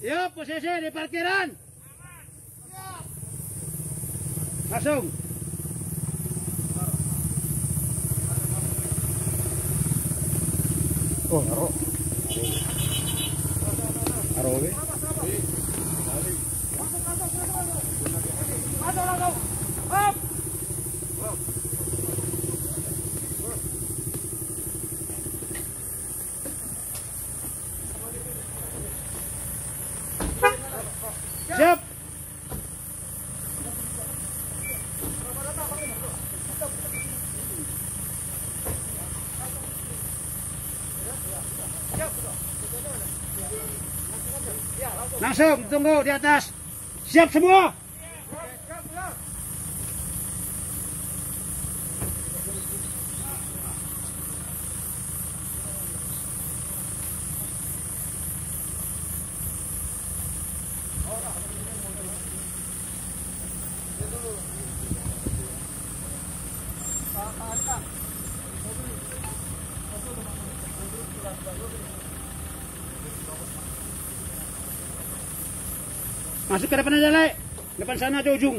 Siap, posisi di parkiran. Langsung. Oh, naruh. Naruh we. Up. Siap. Langsung tunggu di atas. Siap semua. Masuk ke depan aja, Le. Depan sana ke ujung.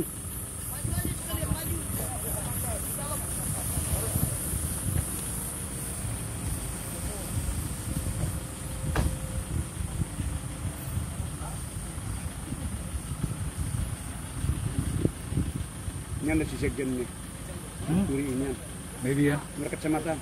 Ini ada si sekjen nih. Turi ini. Maybe ya. Mereka kecamatan.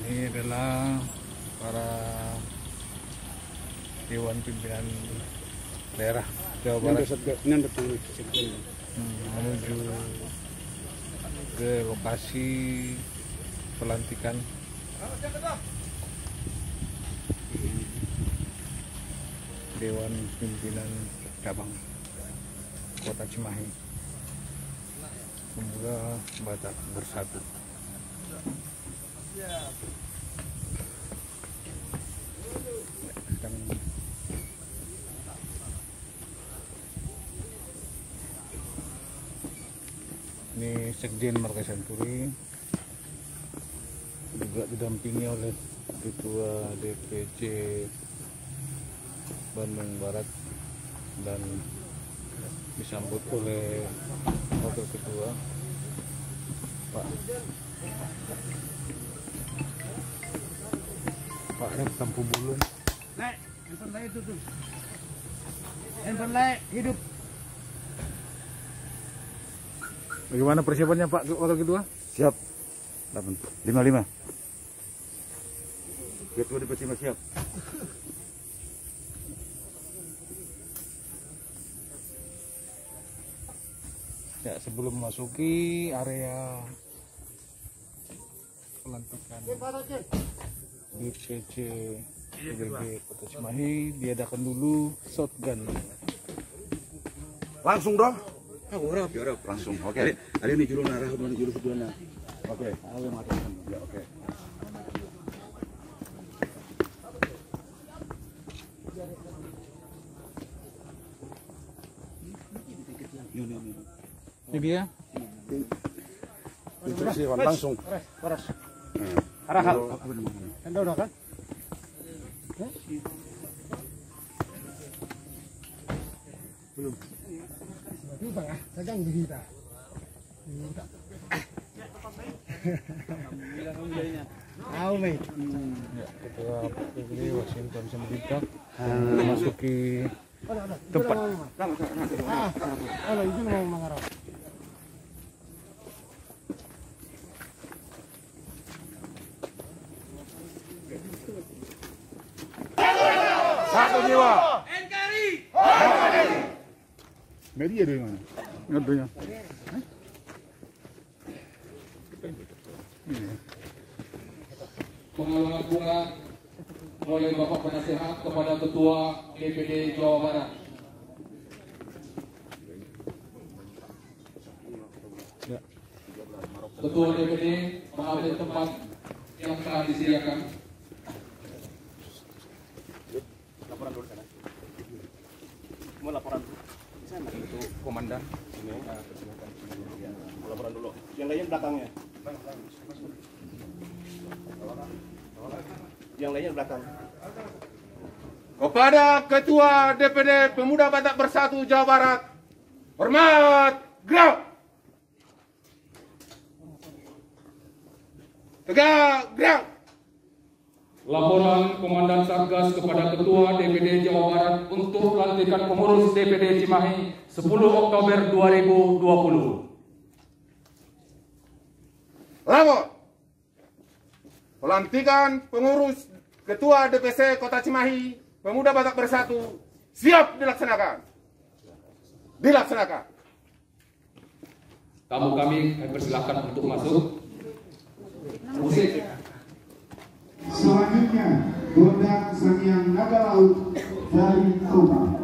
Ini adalah para Dewan Pimpinan Daerah Jawa Barat menuju ke lokasi pelantikan Dewan Pimpinan Cabang Kota Cimahi. Semoga Batak bersatu. Ini Sekjen Marga Santuri juga didampingi oleh Ketua DPC Bandung Barat dan disambut oleh Wakil Ketua Pak Rep Tampu Bulun. Le, handphone Le itu tuh. Handphone Le hidup. Bagaimana persiapannya Pak Wakil Ketua? Siap. 55. Ketua DPC siap. Ya, sebelum memasuki area pelantikan DPC PBB Kota Cimahi, diadakan dulu shotgun. Langsung dong. Langsung. Oke. Ada ini juru narah, juru sebelah. Oke. Ya, oke. Ini dia. Persiapan langsung. Paras. Arahan. Kan udah kan? Belum. Itu tengah, sedang kita. Tahu, Mei. Ya, Ketua PBB Washington Samudika memasuki tempat. Itu mau mengarah. Satu jiwa. Media dari mana? Ngadunya. Pengalangan bunga oleh Bapak Penasehat kepada Ketua DPD Jawa Barat. Ya. Ketua DPD mengambil tempat yang telah disediakan. Laporan dulu sana. Mau laporan. Sana itu. komandan. Laporan dulu. Yang lainnya belakangnya. Yang lainnya belakang. Kepada Ketua DPD Pemuda Batak Bersatu Jawa Barat, hormat, gerak. Tegak, gerak. Laporan Komandan Satgas kepada Ketua DPD Jawa Barat untuk pelantikan pengurus DPD Cimahi 10 Oktober 2020. Lapor. Pelantikan pengurus Ketua DPC Kota Cimahi Pemuda Batak Bersatu siap dilaksanakan. Dilaksanakan. Tamu kami persilakan untuk masuk. Musik. Selanjutnya, Gondang Sangyang Naga Laut dari Toba.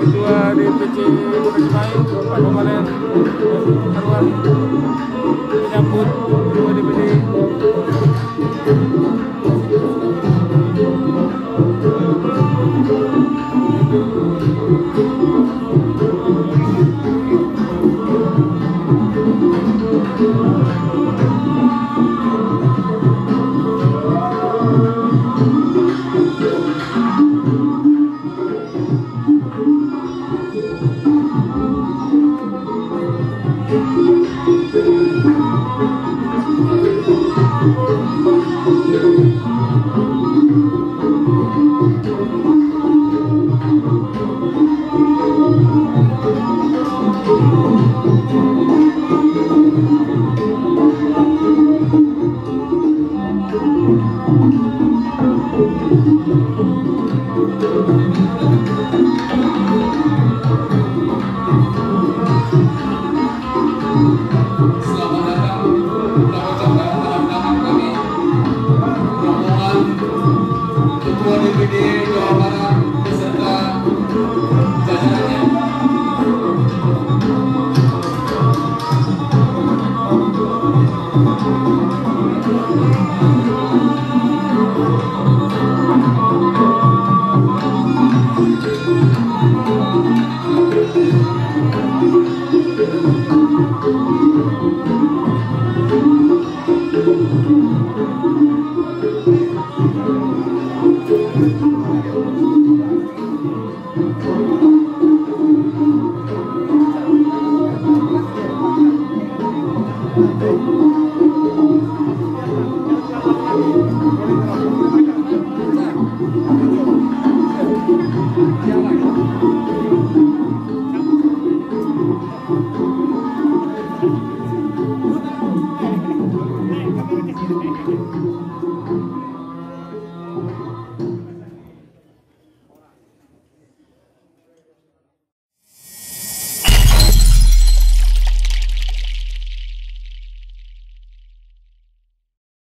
Ketua DPC Kota Cimahi, Pak Komalen Anwar menyambut Ketua DPD.